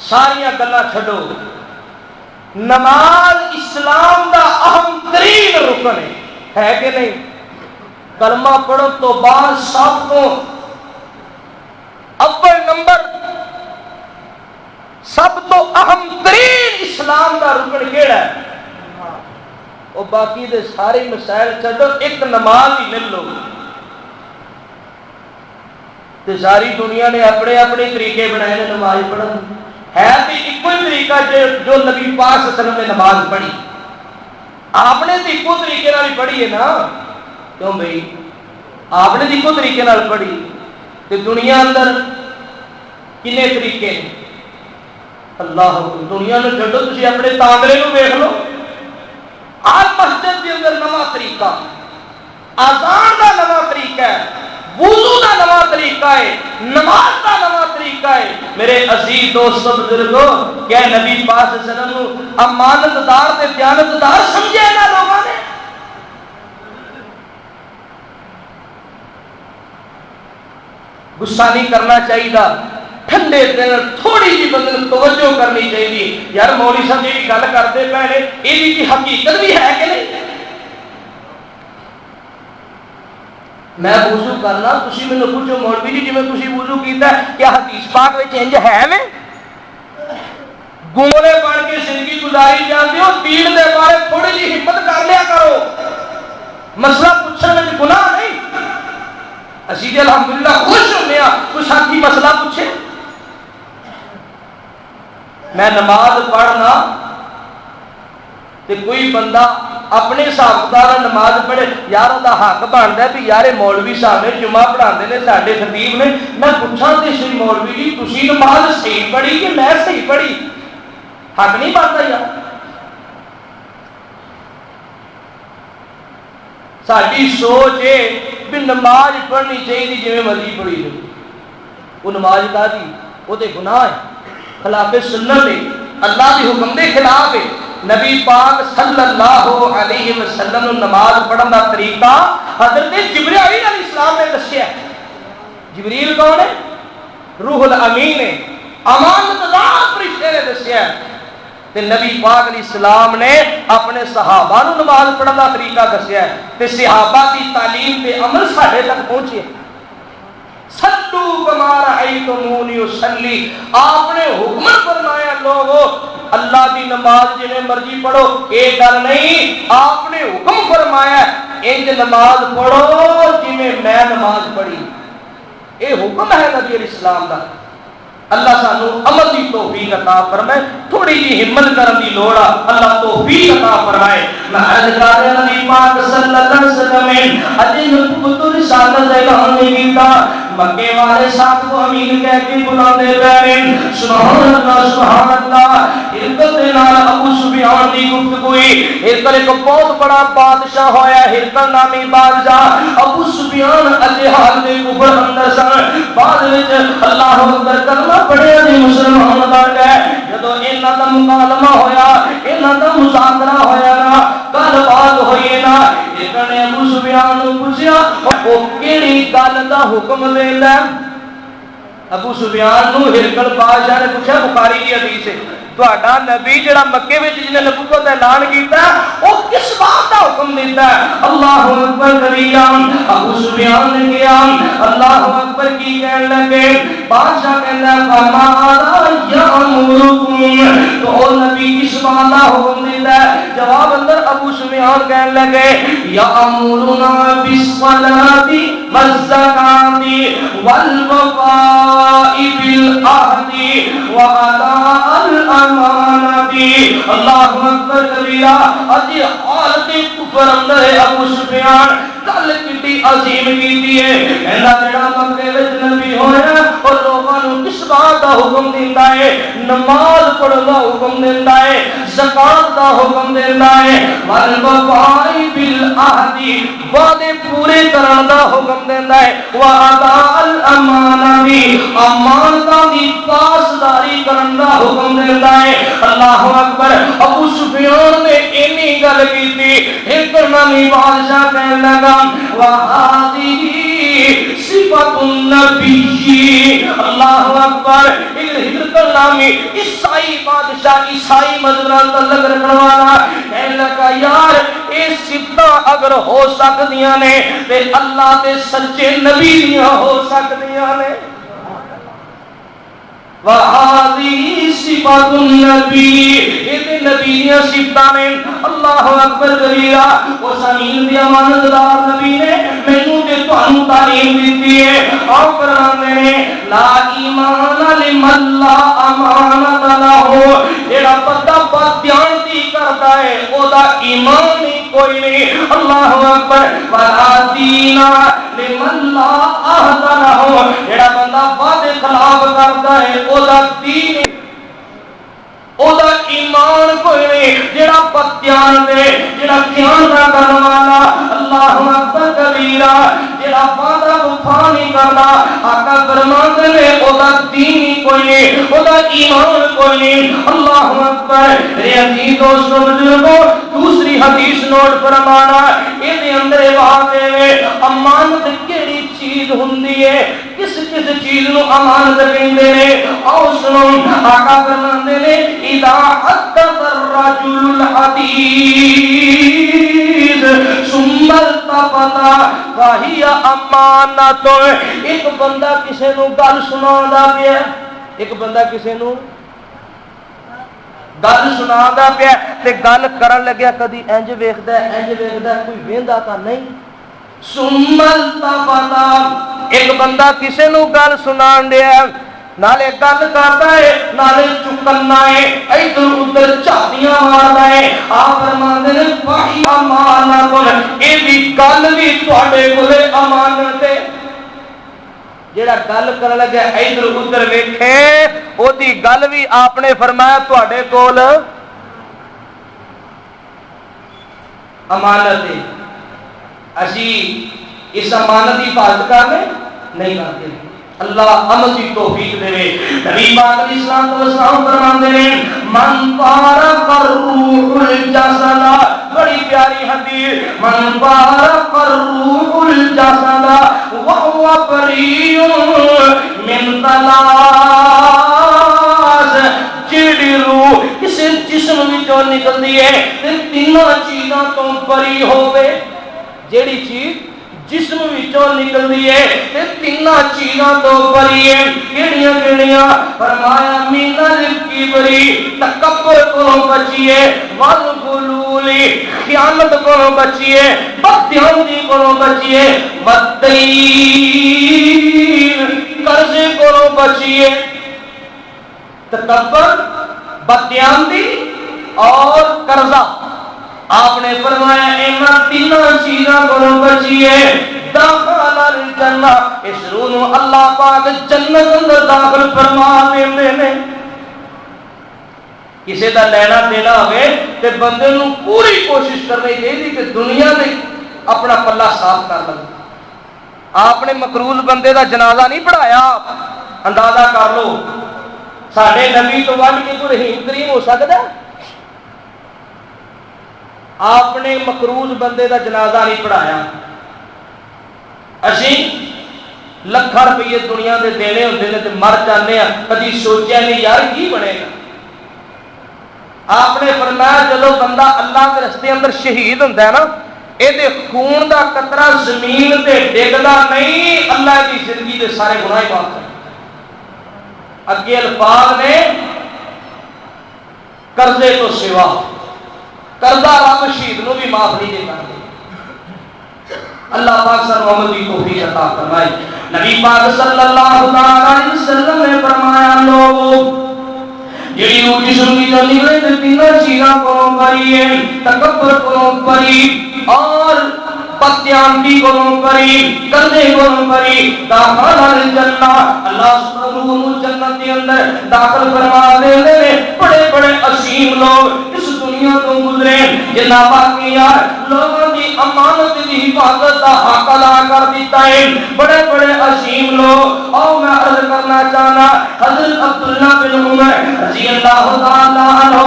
ساری گلاں چھڈو۔ نماز اسلام دا اہم ترین رکن ہے کہ نہیں؟ کلمہ پڑھو تو بعد سب کو اول نمبر سب تو اہم ترین اسلام دا رکن کیڑا ہے؟ اور باقی دے سارے مسائل چھڈو، ایک نماز ہی لے لو۔ تے ساری دنیا نے اپنے اپنے طریقے بنائے نے نماز پڑھن، ہے تو ایک ہی طریقہ جو نبی پاک صلی اللہ علیہ وسلم نے نماز پڑھی، آپ نے تو ایک طریقے نال پڑھی ہے نا، کیوں بھائی؟ آپ نے ایک طریقے نال پڑھی، تے دنیا اندر کنے طریقے ہیں؟ اللہ دنیا نے چھڈو، تسی اپنے تانگرے نو ویکھ لو، آج مسجد کے اندر نواں طریقہ، اذان کا نواں طریقہ ہے، وضو کا نواں طریقہ ہے، نماز کا نواں طریقہ ہے۔ میرے عزیز دوستو بزرگو، کیا نبی پاک صلی اللہ علیہ وسلم امانت دار تے دیانت دار سمجھے نا لوگوں نے؟ غصہ نہیں کرنا چاہیے، ٹھنڈے دل تھوڑی جی بندے توجہ کرنی چاہیے، یار مولوی صاحب جی گل کرتے پے نے، یہ حقیقت بھی ہے کہ نہیں؟ میں وضو کرنا، تسی مینوں پوچھو مولوی جی جویں تسی وضو کیتا ہے، کیا حدیث پاک وچ انج ہے میں؟ گولے پڑھ کے زندگی گزاری جاندے ہو، دین دے بارے تھوڑی جی ہمت کر لیا کرو، مسئلہ پوچھنے میں گناہ نہیں۔ اسی دے الحمدللہ خوش ہونے ہاں کوئی ساتھی مسئلہ پوچھے۔ میں نماز پڑھنا تے کوئی بندہ اپنے حساب دار نماز پڑھے، یار دا حق بنتا ہے بھی یار مولوی صاحب نے جمعہ پڑھاندے نے، ساڈے خطیب نے، میں پوچھاں تے سی مولوی جی تسی نماز صحیح پڑھی کہ میں صحیح پڑھی؟ حق نہیں بنتا یار؟ ساری سوچ ہے بھی نماز پڑھنی چاہیے جی مرضی پڑھی جائے. وہ نماز کا دی وہ تو گناہ ہے, خلاف سنت ہے, اللہ کے حکم کے خلاف ہے. نبی پاک صلی اللہ علیہ وسلم نماز پڑھن کا طریقہ حضرت جبرائیل علیہ السلام نے دسیا. جبریل کون ہے؟ روح الامین ہے, امانت دار فرشتے نے دسیا. تے نبی پاک علیہ السلام نے اپنے صحابہ نو نماز پڑھن کا طریقہ دسیا ہے تے صحابہ کی تعلیم تے عمل ساڈے تک پہنچے. سلو کما رأیتمونی اصلی, آپ نے حکم فرمایا لوگو اللہ کی نماز جنہیں مرضی پڑھو, یہ گل نہیں, آپ نے حکم فرمایا انج نماز پڑھو جویں میں نماز پڑھی. یہ حکم ہے نبی علیہ السلام کا. اللہ سانو عمل کی توفیق عطا فرمائے. تھوڑی جی ہمت کرن دی لوڑ آ, اللہ توفیق عطا فرمائے. میں عرض کر رہا نبی پاک صلی اللہ علیہ وسلم اجے نبوت رسالت کا اعلان نہیں کیتا, مکے والے ساتھ کو امین کہہ کے بلاندے پے نے. سبحان اللہ سبحان اللہ. ہرقل دے نال ابو سفیان دی گفتگو ہوئی. ہرقل ایک بہت بڑا بادشاہ ہویا, ہرقل نامی بادشاہ. ابو سفیان اجے حال دے کفر اندر سن, بعد وچ اللہ اکبر کلمہ پڑھیا دی مسلمان بن گئے. جدو انہاں دا مکالمہ ہویا, انہاں دا مذاکرہ ہویا نا, گل بات ہوئی نا, ایک نے ابو سفیان نو پوچھیا او کیڑی گل دا حکم دیندا. ابو سفیان نو ہرقل بادشاہ نے پوچھا, بخاری دی حدیث ہے, تہاڈا نبی جڑا مکے وچ جن نے نبوت دا اعلان کیتا او کس بات دا حکم دیندا ہے؟ اللہ اکبر کبیرا. ابو سفیان نے کہا اللہ اکبر کی کہنے لگے. بادشاہ کہندا فما یامرکم, تو او نبی کس بات دا حکم دیندا ہے؟ جواب اندر ابو سفیان کہنے لگے یامرنا بالصلاۃ والزکاۃ والوفاء بالعہد واداء امانتی. اللہ اکبر کبیرہ. اج حالت کفر اندر ابو سفیان گل کتنی عظیم کیتی ہے. اینا جڑا مکے وچ نبی ہویا اور لوگاں نو کس بات دا حکم دیندا ہے؟ نماز پڑھن دا حکم دیندا ہے, زکات دا حکم دیندا ہے, والوفاء بالعہد وعدے پورے کرن دا حکم دیندا ہے, واداء الامانتی امانتاں دی پاسداری کرن دا حکم دیندا ہے. اللہ اکبر. ابو سفیان نے اینی گل کیتی, ایک نامی بادشاہ کہنے لگا وہذہ صفت النبی. اللہ اکبر. ایک نامی عیسائی بادشاہ, عیسائی مذہب نال تعلق رکھنے والا, کہنے لگا یار اے صفتاں اگر ہو سکدیاں نے تے اللہ دے سچے نبی دیاں ہو سکدیاں نے. وہذہ صفات النبی, یہ نبی دیاں صفتاں نے. اللہ اکبر کبیرہ. وہ زمین دی امانت دار نبی نے مینوں تے تانوں تعلیم دتی ہے. اور فرماندے نے لا ایمان لمن لا امانت لہ, جڑا بندہ بددیانتی کردا ہے او دا ایمان ہی کوئی نہیں. اللہ اکبر. ولا دین لمن لا عہد لہ, جڑا بندہ وعدے خلاف کردا ہے او دا دین او دا ایمان کوئی نہیں. جڑا بددیان دے, جڑا خیانت کرن والا, اللہ اکبر کبیرہ, جڑا وعدہ وفا نہیں کردا, آقا فرماندے نے او دا دین ہی کوئی نہیں, او دا ایمان کوئی نہیں. اللہ اکبر. میرے عزیز دوستو بزرگو, دوسری حدیث نوٹ فرمانا, اے دے اندر بات ہے امانت کیڑی چیز ہوندی ہے, کس کس چیز نو امانت کہندے نے. آؤ سنو, آقا فرماندے نے اذا حدث الرجل الحدیث ثم التفت فهي امانت. ایک بندہ کسے نو گل سناوندا پیا, ایک بندہ کسے نو گل سناوندا پیا تے گل کرن لگیا کدی انج ویکھدا ہے, انج ویکھدا ہے, کوئی ویندا تا نہیں. ثم التفت, ایک بندہ کسے نو گل سنان دیا, نالے گل کرتا ہے, نالے چکنا ہے, ادھر ادھر چاٹیاں مارتا ہے. آپ فرماندے نے فہی امانت, اے بھی گل بھی تواڈے کولے امانت ہے. جڑا گل کرن لگا ادھر ادھر ویکھے او دی گل بھی آپ نے فرمایا تواڈے کول امانت ہے. اسی اس امانت کی حفاظت کرنے نہیں کرتے. اللہ عمل کی توفیق دے. نبی پاک علیہ الصلوۃ والسلام فرماتے ہیں من فارق الروح الجسد، بڑی پیاری حدیث، من فارق الروح الجسد وهو بريء من ثلاث، جیڑی روح کسی جسم وچوں نکلدی ہے تے تینوں چیزاں تو بری ہوے. جیڑی چیز جسم وچوں نکلدی ہے تے تینوں چیزاں تو بری ہے. کیڑیاں کیڑیاں؟ فرمایا من الکبر، تکبر کو بچیے، والغلول، خیانت کو بچیے، بددیانتی کو بچیے، والدین، قرضے کو بچیے. تکبر، بددیانتی اور قرضہ. آپ نے فرمایا ان تینوں چیزوں کو بچیے. داخل الجنہ، اس روح نو اللہ پاک جنت اندر داخل فرما دیندے نے. کسی دا لینا دینا ہوئے تے بندے نو پوری کوشش کرنی چاہیے کہ دنیا میں اپنا پلہ صاف کر لے. آپ نے مقروض بندے دا جنازہ نہیں پڑھایا. اندازہ کر لو ساڈے نبی تو ود کے کوئی رحیم کریم ہو سکتا؟ آپ نے مقروض بندے دا جنازہ نہیں پڑھایا. اسی لکھاں روپیے دنیا دے دینے ہوندے نے تے مر جانے ہیں، کدی سوچیا نہیں یار کی بنے گا. آپ نے فرمایا جدو بندہ اللہ کے رستے اندر شہید ہوندا ہے نا، یہ خون دا قطرہ زمین تے ڈگدا نہیں، اللہ کی زندگی دے سارے گناہ معاف کر. اگے الفاظ نے قرضے تو سوا، قرضہ رب شہید نو بھی معاف نہیں دے کرتے. اللہ پاک سر عمل کی توفیق عطا فرمائے. نبی پاک صلی اللہ علیہ وسلم نے فرمایا لوگو جیڑی روح جسم کی جو نکلے تے تینوں چیزاں کو بری ہے، تکبر کو بری اور بددیانتی کو بری، قرضے کو بری. داخل الجنہ، اللہ سبحانہ و جنت کے اندر داخل فرما دے نے. بڑے بڑے عظیم لوگ اس دنیا تو گزرے جنہاں باقیہ لوگوں کی امانت کی حفاظت کا حق ادا کر دیتا ہے. بڑے بڑے عظیم لوگ. اور میں عرض کرنا چاہنا حضرت عبداللہ بن عمر رضی اللہ تعالیٰ عنہ،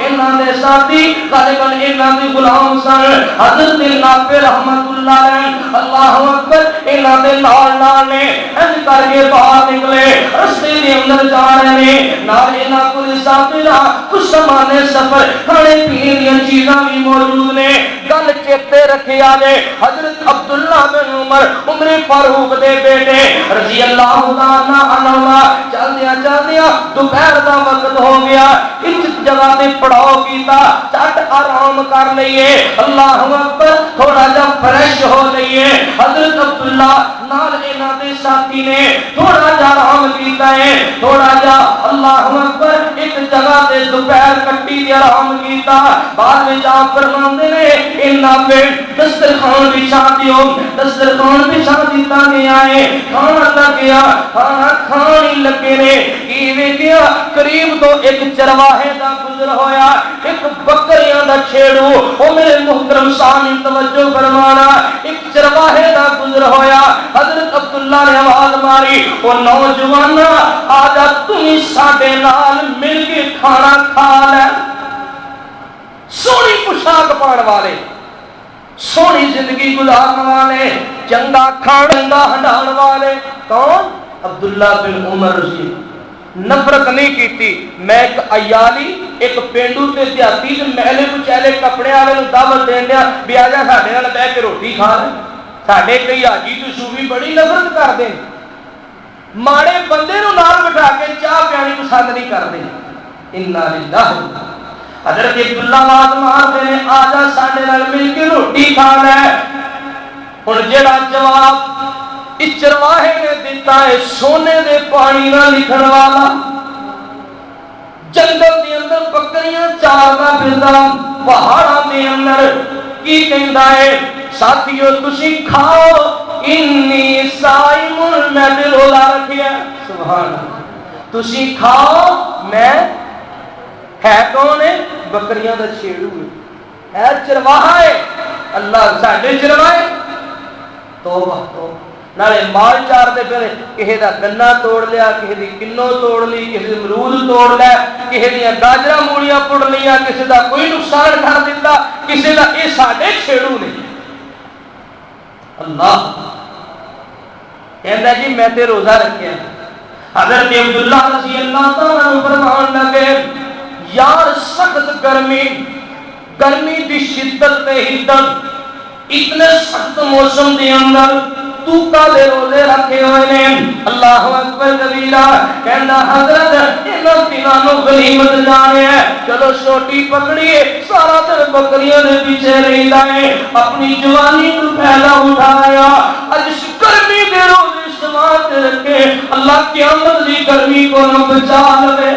انہاں دے ساتھی غالباً انہاں دے غلام سن. حضرت نافع رحمت اللہ علیہ، اللہ اکبر، انہاں دے نال نے انج کر کے باہر نکلے، رستے دے اندر جا رہے ہیں. نال انہاں کو ساتھیاں کچھ سامان سفر کھانے پینے دی چیزاں بھی موجود نے. گل چیتے رکھے آجے حضرت عبداللہ بن عمر، عمر فاروق دے بیٹے رضی اللہ تعالیٰ عنہ، چلدیا چلدیا دوپہر دا وقت ہو گیا. اس جگہ تے پڑاؤ کیتا، چٹ آرام کر لئیے. اللہ اکبر، تھوڑا جا فریش ہو لئیے. حضرت عبداللہ نال انہاں دے ساتھی نے تھوڑا جا آرام کیتا ہے. تھوڑا جا اللہ اکبر ایک جگہ تے دوپہر کٹی دی آرام کیتا. بعد میں جا فرماندے نے انہاں پہ دسترخوان بچھا دیو. دسترخوان بچھا دیتا گیا ہے. کھانا لگیا، کھانا کھانی لگے نے. کی ویکھیا قریب تو ایک چرواہے دا گزر ہویا، ایک بکریاں دا چھیڑو. او میرے محترم سامعین توجہ فرمانا، ایک چرواہے دا گزر ہویا. حضرت عبداللہ نے آواز ماری، او نوجوان آجا تم ساڈے نال مل کے کھانا کھا لے. سونی پوشاک پاڑ والے، سونی زندگی گزارنے والے، چنگا کھان چنگا ہنڈان والے کون؟ عبداللہ بن عمر رضی. نفرت نہیں کیتی. میں ایک عیالی، ایک پینڈو تے دیہاتی تے میلے کچیلے کپڑے والے نوں دعوت دین دیا بھی آ جا ساڈے نال بیٹھ کے روٹی کھا لے. ساڈے کئی حاجی تے صوفی بڑی نفرت کردے، ماڑے بندے نوں نال بٹھا کے چاہ پیانی پسند نہیں کردے. انا للہ. حضرت عبداللہ آواز مارتے نے آ جا ساڈے نال مل کے روٹی کھا لے. ہن جڑا جواب اس چرواہے نے دیتا ہے سونے دے پانی نہ لکھن والا، جنگل دے اندر بکریاں چاردا پھردا، پہاڑاں دے اندر کی کہندا ہے ساتھیو تسی کھاؤ انی صائم. میں دل روزہ رکھیا. سبحان اللہ. تسی کھاؤ، میں ہے کون ہے؟ بکریاں دا چھیڑو ہے چرواہا ہے. اللہ ساڈے چرواہے توبہ توبہ نالے مال چار دے پھر کسی دا گنا توڑ لیا، کسی دی کنو توڑ لی، کسی دی امرود توڑ لیا، کسی دی گاجرا موڑیاں پڑ لیا، کسی دا کوئی نقصان کر دیتا، کسی دا یہ ساڈے چھیڑو نہیں۔ اللہ کہندا جی میں تے روزہ رکھیا۔ حضرت عبداللہ رضی اللہ تعالیٰ عنہ فرمان لگے یار سخت گرمی دی شدت تے حدت اتنے سخت موسم دے اندر تو کالے روزے رکھے ہوئے نے۔ اللہ اکبر کبیرہ کہنا حضرت انہوں دنوں غنیمت جانے ہیں، چلو چھوٹی پکڑیے، سارا دن بکریوں نے پیچھے رہتا ہے، اپنی جوانی کو پھیلا اٹھایا، اج گرمی دے روزے سماعت رکھے، اللہ قیامت دی گرمی کو نہ بچا لے۔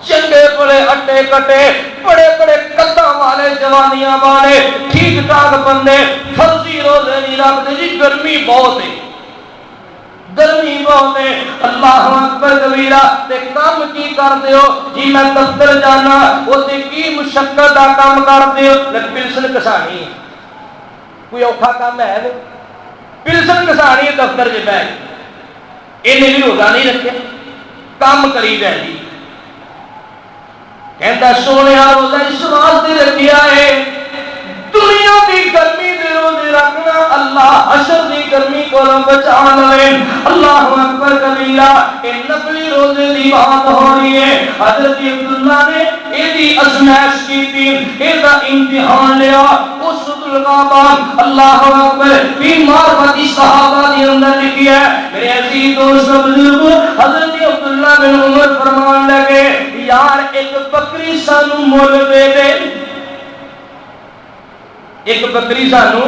چنگے بڑے اٹے کٹے بڑے بڑے قداں والے جوانیاں والے ٹھیک ٹھاک بندے فرضی روزے نہیں رکھتے جی، گرمی بہت ہے، گرمی بہت ہے۔ اللہ اکبر کبیرہ تے کام کی کرتے ہو جی میں دفتر جانا، وہ تے کی مشقت دا کام کرتے ہو، پلسن کسانی ہے، کوئی اوکھا کام ہے وہ پلسن کسانی ہے دفتر چ بیٹھ کے، انہیں بھی روزہ نہیں رکھے، کام کری رہ جی۔ کہتا سونے روزہ اس واسطے رکھیا ہے دنیا کی گرمی دے روزے رکھنا اللہ حشر دی گرمی کو بچا لے۔ اللہ اکبر کبیرہ اے نفلی روزے دی بات ہو رہی ہے۔ حضرت عبداللہ نے ایدی ازمائش کی تھی، ایدہ امتحان لیا، اس دلغابان اللہ اکبر فی معرفت صحابہ دی اندر لکھی ہے۔ میرے عزیز دوست بزرگ حضرت عبداللہ بن عمر فرمان لگے یار ایک بکری سانو مول دے دے، ایک بکری سانو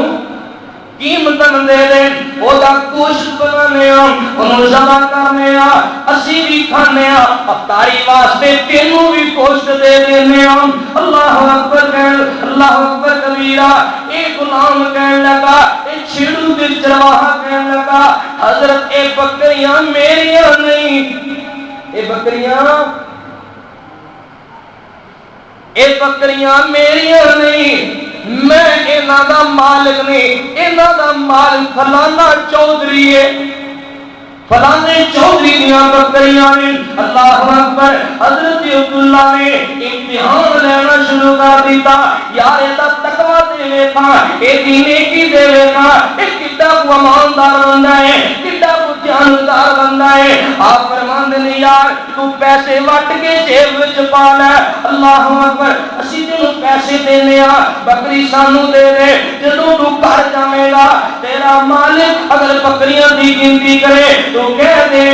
قیمتاً دے دے، وہ دا گوشت بنانے انہوں ذبح کرنے اسی بھی کھانے افطاری واسطے تینوں بھی گوشت دے دینے۔ اللہ اکبر اللہ اکبر کبیرہ ایک غلام کہنے لگا، ایک چھیڑو دل چرواہا کہنے لگا حضرت اے بکریاں میریاں نہیں، اے بکریاں میریاں نہیں، میں انہاں دا مالک نہیں، انہاں دا مالک فلانا چودھری ہے، فلانے چودھری دیاں بکریاں نے۔ اللہ اکبر حضرت عبداللہ نے امتحان لینا شروع کر دیتا، یار ایدہ تقوی دے لیتا، ایدی نیکی دے لیتا، ایک کتا کو اماندار بندہ ہے، کتا کو جاندار بندہ ہے۔ آپ فرمان دے یار تو پیسے وٹ کے جیب وچ پا لے، اللہ اکبر اسی تینوں پیسے دینے بکری سانو دے دے، جدوں تو گھر جاویں گا تیرا مالک اگر بکریاں دی گنتی کرے تو کہہ دے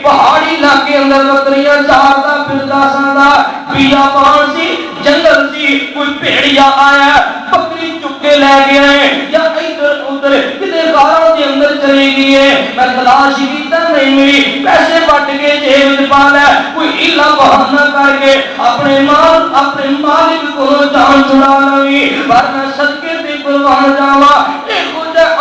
پہاڑی علاقے اندر بکریاں چارتا پھرتا ساندا، بیابان سی جنگل سی کوئی بھیڑیا آیا بکری چکے لے گیا ہے، یا ادھر ادھر کدے غاروں کے اندر چلی گئی ہے، میں تلاش کیتا نہیں ملی، پیسے بٹ کے جیب وچ پا لے، کوئی ہیلا بہانہ کر کے اپنے مالک کو جان چھڑا لوی، ورنہ صدقے تے قربان جاواں۔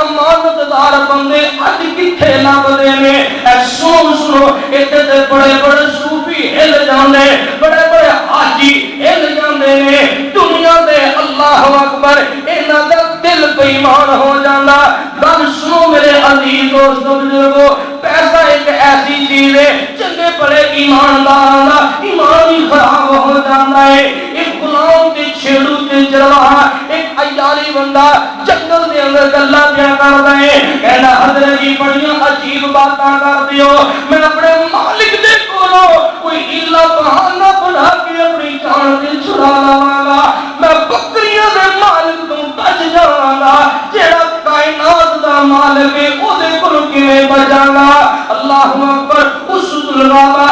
امانت دار بندے اج کتھے لبدے نے؟ اے سنو اتنے تے بڑے بڑے صوفی ہل جاندے، بڑے بڑے حاجی ہل جاندے نے دنیا دے۔ اللہ اکبر انہاں دا دل بے ایمان ہو جاندا۔ گل سنو میرے عزیز دوستو بزرگو، پیسہ ایک ایسی چیز ہے چنگے بڑے ایمانداراں دا ایمان ہی خراب ہو جاندا ہے۔ ایک غلام تے چھیڑو تے چرواہا ایک عیالی بندہ جنگل دے اندر گلاں پیا کردا ہے، کہنا حضرت جی بڑیاں عجیب باتاں کردے ہو، میں اپنے مالک دے کولوں کوئی ہیلا بہانہ بنا کے اپنی جان تے چھڑا لواں گا، میں بکریاں دے مالک تو بچ جاواں گا، جیڑا کائنات دا مالک ہے او دے کولوں کیویں بچاں گا؟ اللہ اکبر اس الغابہ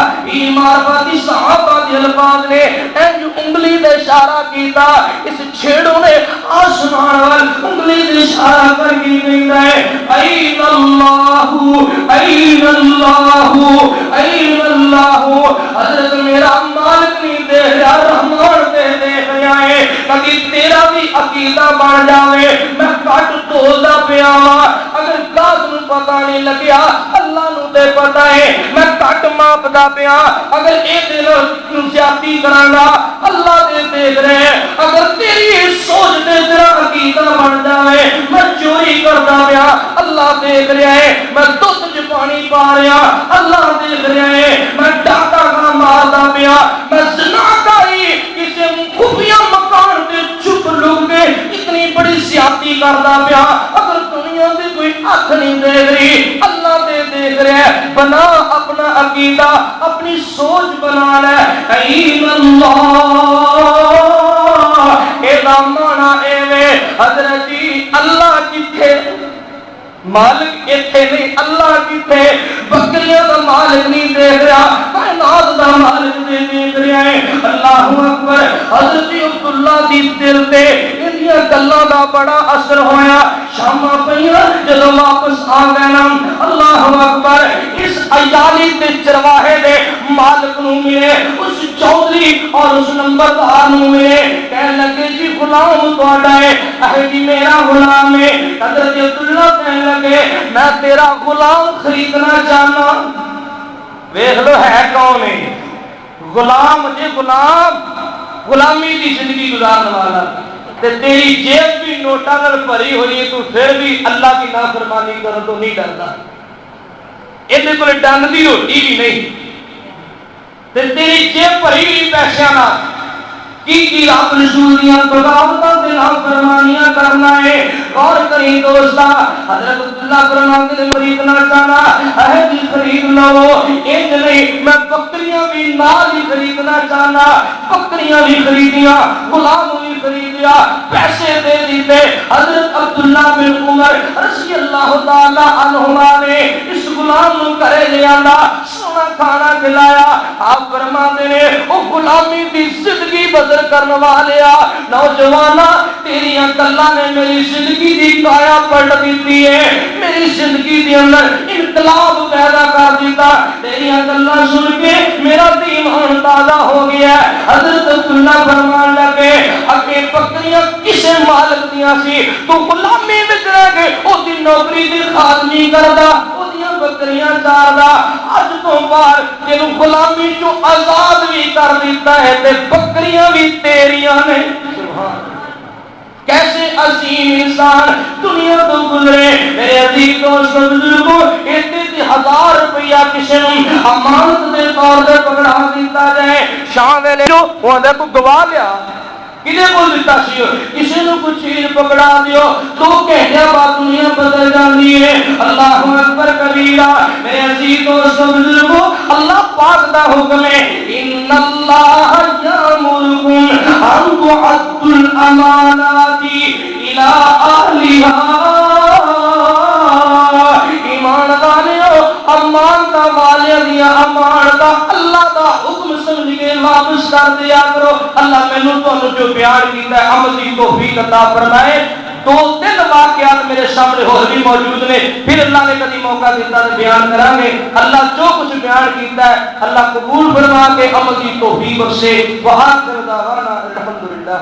معرفت صحابہ دے الفاظ نے انج انگلی دے اشارہ کیتا، اس چھیڑو نے آسمان وال انگلی دے اشارہ کر کے کہندا ہے این اللہ این اللہ این اللہ، حضرت میرا مالک نہیں دے رہا رحمان دے دیکھ رہا ہے، کبھی تیرا بھی عقیدہ بن جاوے میں کٹ تولدا پیا وا، اگر گاہک نوں پتہ نہیں لگیا اللہ نوں تے پتہ ہے میں کٹ ماپدا پیا، اگر اے دل زیادتی کراں گا اللہ دے دیکھ رہے ہیں، اگر تیری سوچ تے تیرا عقیدہ بن جاوے میں چوری نہیں کرتا پیا اللہ دیکھ رہا ہے، میں دودھ چ پانی پا رہا اللہ دیکھ رہا ہے، میں ڈاکا کا مارتا پیا، میں زناکاری کسی خفیہ مکان سے چھپ لک کے اتنی بڑی زیادتی کرتا پیا، اگر دنیا سے کوئی اکھ نہیں دیکھ رہی اللہ دے دیکھ رہا ہے، بنا اپنا عقیدہ اپنی سوچ بنا لے این اللہ مانا ایوے حضرت جی اللہ کتھے مالک اتھے نہیں اللہ کتھے بکریاں دا مالک نہیں دیکھ رہا کائنات دا مالک نہیں دیکھ رہا ہے اللہ اکبر حضرت عبداللہ دی دل تے انہیاں گلاں دا بڑا اثر ہویا شامہ پہیاں جدو واپس آ گئے نا اللہ اکبر اس عیالی تے چرواہے دے مالک نو ملے اس چودھری اور اس نمبردار نو ملے کہنے لگے جی غلام تہاڈا ہے اے جی میرا غلام ہے حضرت عبداللہ کہنے لگے میں تیرا غلام خریدنا چاہنا ویکھ لو ہے کون ہے غلام جی غلام غلامی کی زندگی گزارنے والا تے تیری جیب بھی نوٹاں نال بھری ہوئی ہے تو پھر بھی اللہ کی نافرمانی کرن تو نہیں ڈردا ایدے کول ڈنگ دی روٹی بھی نہیں تے تیری جیب بھری ہوئی پیسیاں نال کی رب رسول دیاں بغاوتاں تے نافرمانیاں کرنا ہے غور کریں دوستا حضرت عبداللہ فرماتے ہیں خریدنا چاہنا اے جی خرید لو انج نہیں میں بکریاں بھی نال ہی خریدنا چاہنا بکریاں بھی خریدیاں غلام بھی خریدیا پیسے دے دیتے حضرت عبداللہ بن عمر رضی اللہ تعالی عنہما نے اس غلام نو گھرے لے آندا سونا کھانا کھلایا آپ فرماتے ہیں او غلامی دی زندگی بدل کرنے والیا نوجوانا تیریاں گلاں نے میری زندگی دی کایا پلٹ دیتی ہے میری زندگی دے اندر انقلاب پیدا کر دیتا تیریاں گلاں سن کے میرا ایمان تازہ ہو گیا ہے حضرت عبداللہ فرمان لگے اگے بکریاں کسے مالک دیاں سی تو غلامی وچ رہ کے او دی نوکری دی خاتمی کردا او دیاں بکریاں چاردا اج تو بعد تینو غلامی چوں آزاد بھی کر دیتا ہے تے بکریاں بھی تیریاں نے سبحان کیسے عظیم انسان دنیا تو گزرے میرے عزیز دوست بزرگوں اتنے 1000 روپیہ کسی نے امانت دے طور پہ پکڑا دیتا جائے شام ویلے جو وہ دے کو گوا لیا کنے بول دیتا سی کسی نے کچھ چیز پکڑا دیو 2 گھنٹے بعد دنیا بدل جاتی ہے اللہ اکبر کبیرہ میرے عزیز دوست بزرگوں اللہ پاک دا حکم ہے ان اللہ یامرکم ان تؤدوا الامانات الى اہلها ایمان والیو امانت والے دیا امانت اللہ دا حکم سمجھ کے واپس کر دیا کرو اللہ مینوں تانوں جو بیان کیتا ہے عمل دی توفیق عطا فرمائے 2-3 واقعات میرے سامنے اور بھی موجود نے پھر اللہ نے کبھی موقع دیتا ہے بیان کریں گے اللہ جو کچھ بیان کیتا ہے اللہ قبول فرما کے عمل کی توفیق بخشے وآخر دعوانا الحمدللہ